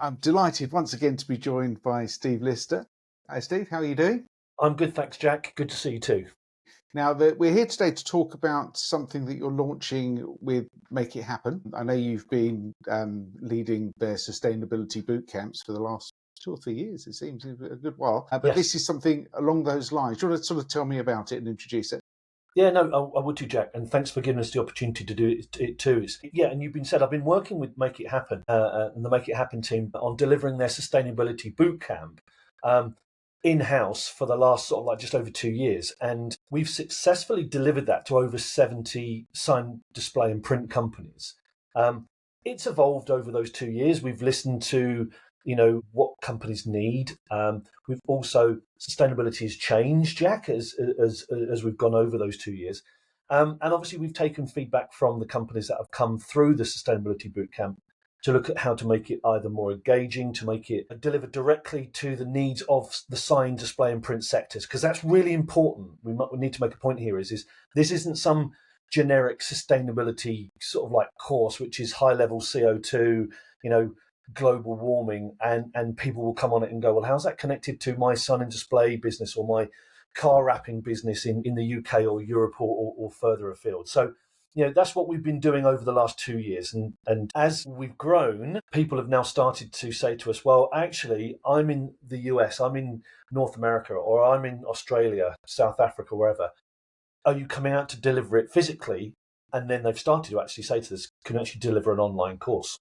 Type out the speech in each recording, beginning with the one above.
I'm delighted once again to be joined by Steve Lister. Hi, Steve, how are you doing? I'm good, thanks, Jack. Good to see you too. Now, we're here today to talk about something that you're launching with Make It Happen. I know you've been leading their sustainability bootcamps for the last 2 or 3 years, it seems, a good while. But Yes. This is something along those lines. Do you want to sort of tell me about it and introduce it? Yeah, no, I would too, Jack, and thanks for giving us the opportunity to do it too. And I've been working with Make It Happen and the Make It Happen team on delivering their sustainability bootcamp in-house for the last sort of like just over 2 years, and we've successfully delivered that to over 70 sign, display, and print companies. It's evolved over those 2 years. We've listened to what companies need. We've also sustainability has changed, Jack, as we've gone over those 2 years, and obviously we've taken feedback from the companies that have come through the sustainability bootcamp to look at how to make it either more engaging, to make it deliver directly to the needs of the sign, display, and print sectors, because that's really important. We need to make a point here: is this isn't some generic sustainability sort of like course, which is high level CO2, global warming, and people will come on it and go, well, how's that connected to my sign and display business or my car wrapping business in the UK or Europe or further afield? So that's what we've been doing over the last 2 years. And as we've grown, people have now started to say to us, well, actually, I'm in the US, I'm in North America, or I'm in Australia, South Africa, wherever. Are you coming out to deliver it physically? And then they've started to actually say to us, can you actually deliver an online course?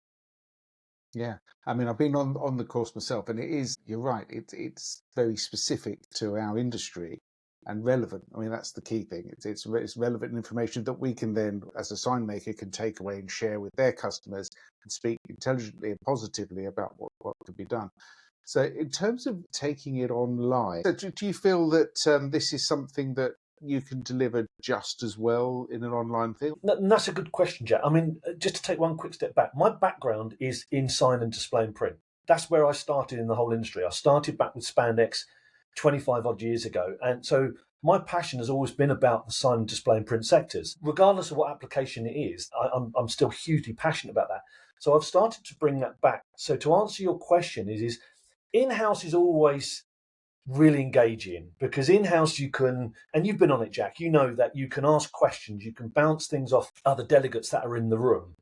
Yeah, I mean, I've been on the course myself, and you're right, it's very specific to our industry and relevant. I mean, that's the key thing. It's relevant information that we can then, as a sign maker, can take away and share with their customers and speak intelligently and positively about what could be done. So in terms of taking it online, so do you feel that this is something that you can deliver just as well in an online field? And that's a good question, Jack. I mean, just to take one quick step back, my background is in sign and display and print. That's where I started in the whole industry. I started back with spandex 25 odd years ago. And so my passion has always been about the sign and display and print sectors. Regardless of what application it is, I'm still hugely passionate about that. So I've started to bring that back. So to answer your question is in-house is always really engaging, because in-house you can, and you've been on it, Jack, you know that you can ask questions, you can bounce things off other delegates that are in the room.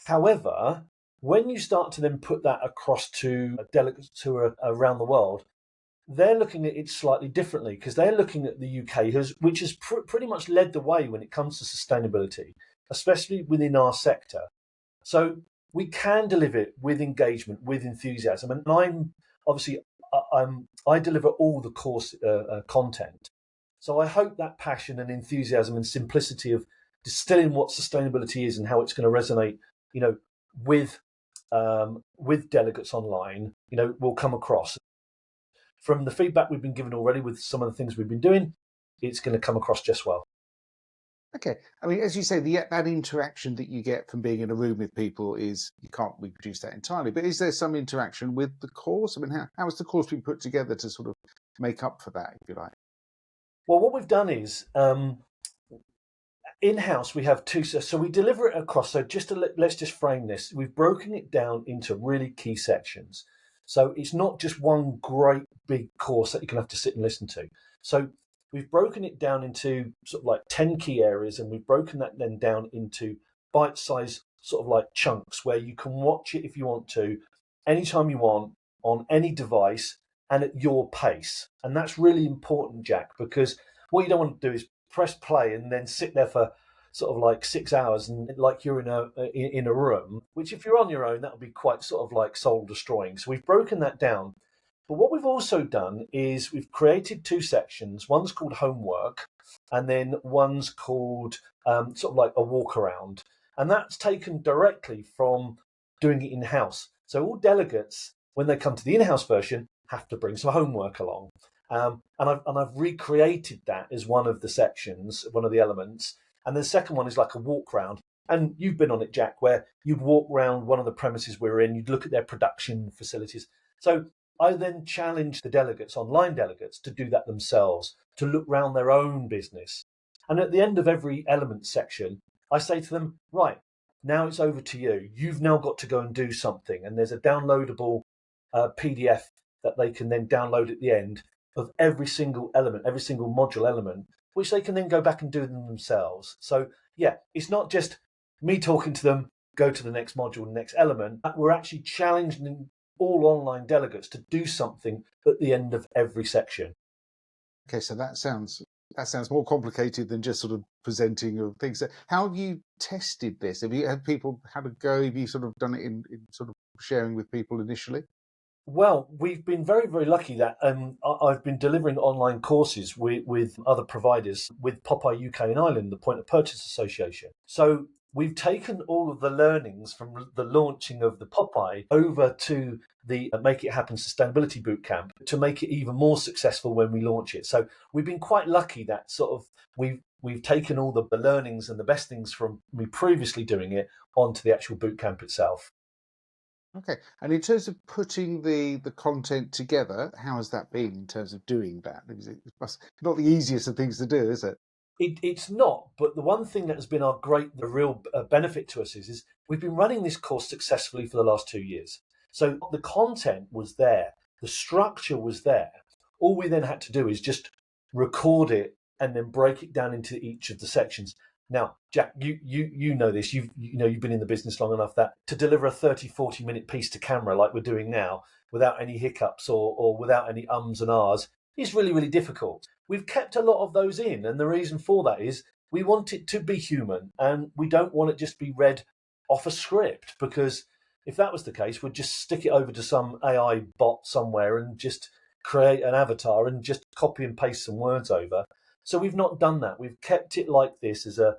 However, when you start to then put that across to delegates who are around the world, they're looking at it slightly differently, because they're looking at the UK, which has pretty much led the way when it comes to sustainability, especially within our sector. So we can deliver it with engagement, with enthusiasm, and I'm obviously I deliver all the course content. So I hope that passion and enthusiasm and simplicity of distilling what sustainability is and how it's going to resonate, with delegates online, will come across. From the feedback we've been given already with some of the things we've been doing, it's going to come across just well. Okay. I mean, as you say, that interaction that you get from being in a room with people you can't reproduce that entirely, but is there some interaction with the course? I mean, how has the course been put together to sort of make up for that, if you like? Well, what we've done is in-house we have two, so we deliver it across. So let's just frame this. We've broken it down into really key sections. So it's not just one great big course that you can have to sit and listen to. So we've broken it down into sort of like 10 key areas, and we've broken that then down into bite-sized sort of like chunks where you can watch it if you want to, anytime you want, on any device and at your pace. And that's really important, Jack, because what you don't want to do is press play and then sit there for sort of like 6 hours and like you're in a room, which if you're on your own, that would be quite sort of like soul destroying. So we've broken that down. But what we've also done is we've created two sections. One's called homework, and then one's called sort of like a walk around. And that's taken directly from doing it in-house. So all delegates, when they come to the in-house version, have to bring some homework along. And I've recreated that as one of the sections, one of the elements. And the second one is like a walk round. And you've been on it, Jack, where you'd walk around one of the premises we're in, you'd look at their production facilities. So I then challenge the delegates, online delegates, to do that themselves, to look round their own business. And at the end of every element section, I say to them, right, now it's over to you. You've now got to go and do something. And there's a downloadable PDF that they can then download at the end of every single element, every single module element, which they can then go back and do them themselves. So yeah, it's not just me talking to them, go to the next module, the next element. We're actually challenging all online delegates to do something at the end of every section. Okay, so that sounds more complicated than just sort of presenting of things. How have you tested this? Have you had people had a go? Have you sort of done it in sort of sharing with people initially? Well, we've been very, very lucky that I've been delivering online courses with other providers, with Popeye UK and Ireland, the Point of Purchase Association. So we've taken all of the learnings from the launching of the Popeye over to the Make It Happen Sustainability Bootcamp to make it even more successful when we launch it. So we've been quite lucky that sort of we've taken all the learnings and the best things from me previously doing it onto the actual bootcamp itself. Okay, and in terms of putting the content together, how has that been in terms of doing that? Because it must not the easiest of things to do, is it? It's not, but the one thing that has been the real benefit to us is we've been running this course successfully for the last 2 years. So the content was there, the structure was there. All we then had to do is just record it and then break it down into each of the sections. Now, Jack, you know this. You've been in the business long enough that to deliver a 30-40 minute piece to camera like we're doing now without any hiccups or without any ums and ahs is really, really difficult. We've kept a lot of those in, and the reason for that is we want it to be human and we don't want it just be read off a script, because if that was the case, we'd just stick it over to some AI bot somewhere and just create an avatar and just copy and paste some words over. So we've not done that. We've kept it like this as a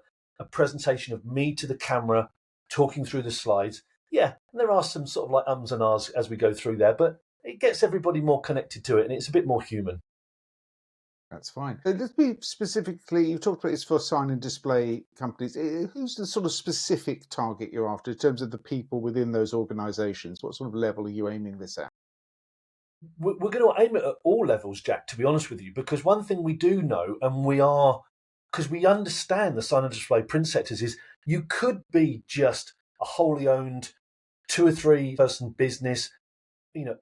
presentation of me to the camera talking through the slides. Yeah, there are some sort of like ums and ahs as we go through there, but it gets everybody more connected to it and it's a bit more human. That's fine. Let's be specifically, you talked about it's for sign and display companies. Who's the sort of specific target you're after in terms of the people within those organisations? What sort of level are you aiming this at? We're going to aim it at all levels, Jack, to be honest with you, because one thing we do know, and because we understand the sign and display print sectors, is you could be just a wholly owned 2 or 3 person business,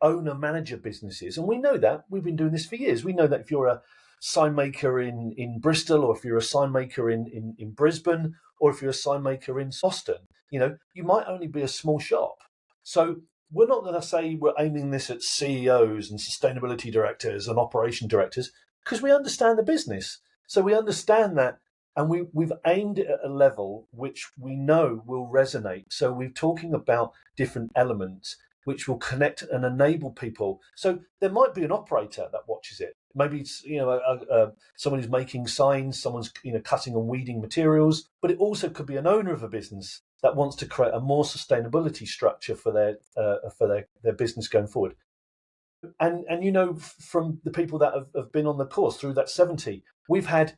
owner manager businesses. And we know that. We've been doing this for years. We know that if you're a sign maker in Bristol, or if you're a sign maker in Brisbane, or if you're a sign maker in Boston, you might only be a small shop. So we're not going to say we're aiming this at CEOs and sustainability directors and operation directors, because we understand the business. So we understand that, and we've aimed it at a level which we know will resonate. So we're talking about different elements which will connect and enable people. So there might be an operator that watches it. Maybe it's someone who's making signs, someone's cutting and weeding materials, but it also could be an owner of a business that wants to create a more sustainability structure for their business going forward. And from the people that have been on the course through that 70, we've had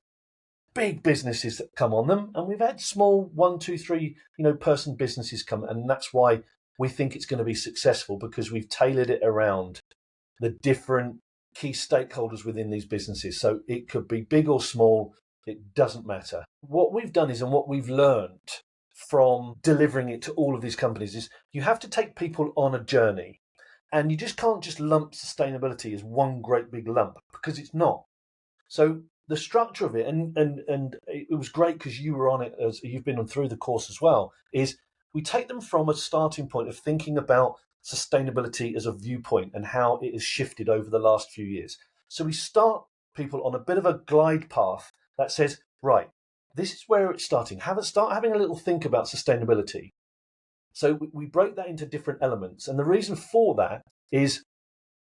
big businesses that come on them, and we've had small 1, 2, 3 person businesses come, and that's why we think it's going to be successful, because we've tailored it around the different key stakeholders within these businesses. So it could be big or small, it doesn't matter. What we've done is, and what we've learned from delivering it to all of these companies, is you have to take people on a journey, and you just can't just lump sustainability as one great big lump, because it's not. So the structure of it, and it was great because you were on it, as you've been on through the course as well, is we take them from a starting point of thinking about sustainability as a viewpoint and how it has shifted over the last few years. So we start people on a bit of a glide path that says, right, this is where it's starting. Start having a little think about sustainability. So we break that into different elements. And the reason for that is,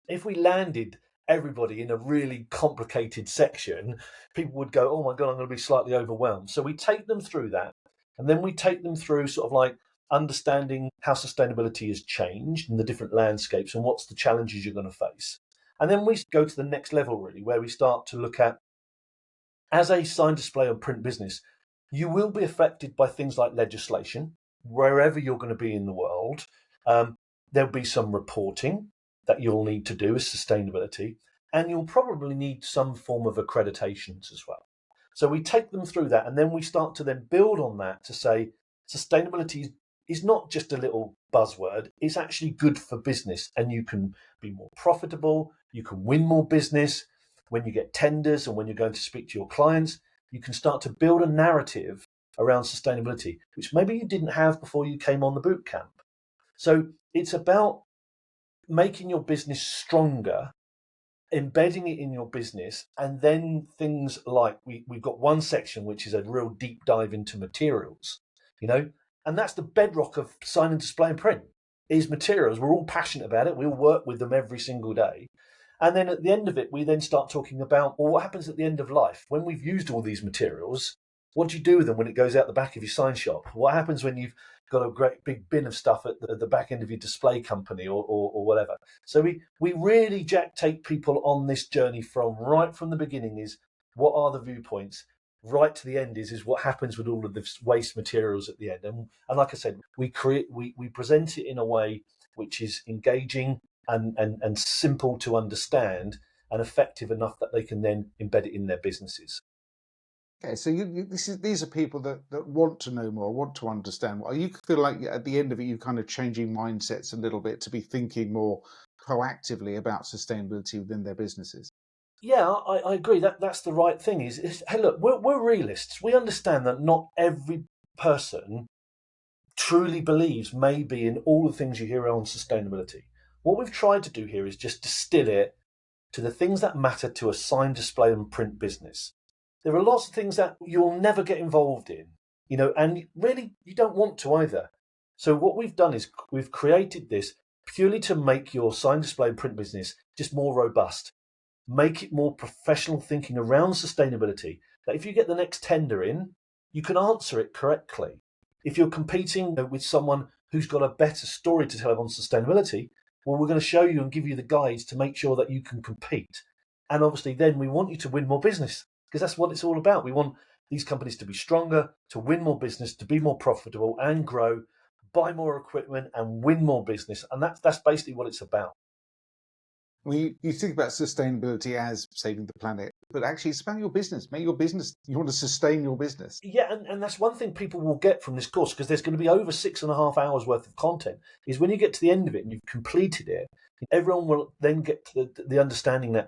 if we landed everybody in a really complicated section, people would go, oh my God, I'm going to be slightly overwhelmed. So we take them through that. And then we take them through sort of like understanding how sustainability has changed in the different landscapes and what's the challenges you're going to face. And then we go to the next level, really, where we start to look at, as a sign, display, or print business, you will be affected by things like legislation, wherever you're going to be in the world. There'll be some reporting that you'll need to do as sustainability, and you'll probably need some form of accreditations as well. So we take them through that, and then we start to then build on that to say sustainability is not just a little buzzword. It's actually good for business, and you can be more profitable. You can win more business when you get tenders, and when you're going to speak to your clients. You can start to build a narrative around sustainability, which maybe you didn't have before you came on the boot camp. So it's about making your business stronger, embedding it in your business, and then things like we've got one section which is a real deep dive into materials, and that's the bedrock of sign and display and print is materials. We're all passionate about it. We all work with them every single day. And then at the end of it, we then start talking about, well, what happens at the end of life? When we've used all these materials, what do you do with them when it goes out the back of your sign shop? What happens when you've got a great big bin of stuff at the back end of your display company or whatever? So we really, Jack, take people on this journey right from the beginning is what are the viewpoints, right to the end is what happens with all of the waste materials at the end. And like I said, we present it in a way which is engaging and simple to understand and effective enough that they can then embed it in their businesses. Okay, so these are people that want to know more, want to understand more. You feel like at the end of it, you're kind of changing mindsets a little bit to be thinking more proactively about sustainability within their businesses. Yeah, I agree. That's the right thing. Hey, look, we're realists. We understand that not every person truly believes maybe in all the things you hear on sustainability. What we've tried to do here is just distill it to the things that matter to a sign, display, and print business. There are lots of things that you'll never get involved in, and really you don't want to either. So what we've done is we've created this purely to make your sign, display, and print business just more robust, make it more professional thinking around sustainability, that if you get the next tender in, you can answer it correctly. If you're competing with someone who's got a better story to tell on sustainability, well, we're going to show you and give you the guides to make sure that you can compete. And obviously, then we want you to win more business because that's what it's all about. We want these companies to be stronger, to win more business, to be more profitable and grow, buy more equipment and win more business. And that's basically what it's about. When you think about sustainability as saving the planet, but actually it's about your business. Make your business, you want to sustain your business. Yeah, and that's one thing people will get from this course, because there's going to be over 6.5 hours worth of content, is when you get to the end of it and you've completed it, everyone will then get to the understanding that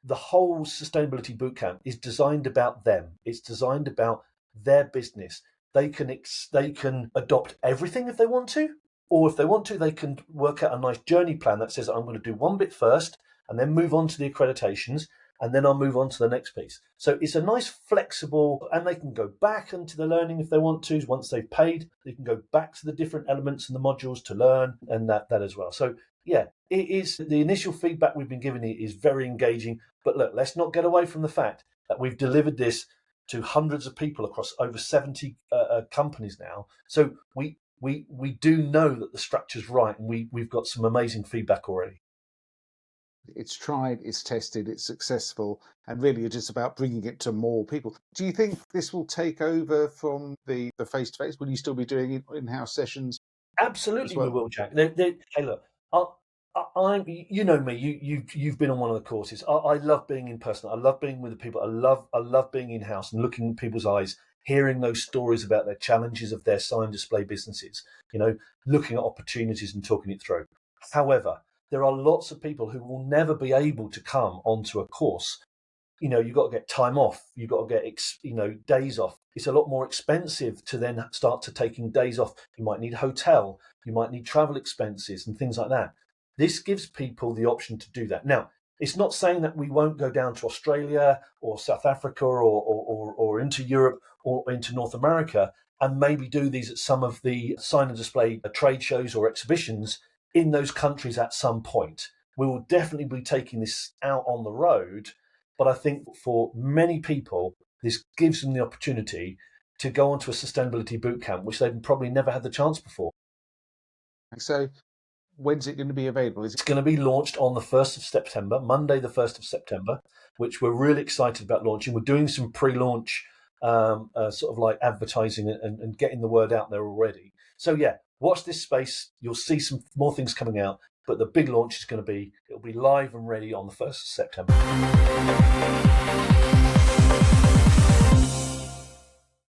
the whole sustainability bootcamp is designed about them. It's designed about their business. They can adopt everything if they want to, or if they want to, they can work out a nice journey plan that says, I'm going to do one bit first and then move on to the accreditations, and then I'll move on to the next piece. So it's a nice flexible, and they can go back into the learning if they want to. Once they've paid, they can go back to the different elements and the modules to learn, and that as well. So yeah, it is, the initial feedback we've been given is very engaging. But look, let's not get away from the fact that we've delivered this to hundreds of people across over 70 companies now. So we do know that the structure's right, and we've got some amazing feedback already. It's tried, it's tested, it's successful, and really it's just about bringing it to more people. Do you think this will take over from the face-to-face? Will you still be doing in-house sessions as Absolutely, we well? will, Jack. Hey, look, I'm. You know me. You've been on one of the courses. I love being in person. I love being with the people. I love being in house and looking in people's eyes, hearing those stories about their challenges of their sign display businesses. Looking at opportunities and talking it through. However, there are lots of people who will never be able to come onto a course. You've got to get time off. You've got to get, days off. It's a lot more expensive to then start to taking days off. You might need a hotel. You might need travel expenses and things like that. This gives people the option to do that. Now, it's not saying that we won't go down to Australia or South Africa or into Europe or into North America and maybe do these at some of the sign and display trade shows or exhibitions in those countries at some point. We will definitely be taking this out on the road, but I think for many people, this gives them the opportunity to go onto a sustainability bootcamp, which they've probably never had the chance before. So when's it going to be available? It's going to be launched on the 1st of September, Monday the 1st of September, which we're really excited about launching. We're doing some pre-launch sort of like advertising and getting the word out there already. So yeah, watch this space. You'll see some more things coming out, but the big launch is going to be, it'll be live and ready on the 1st of September.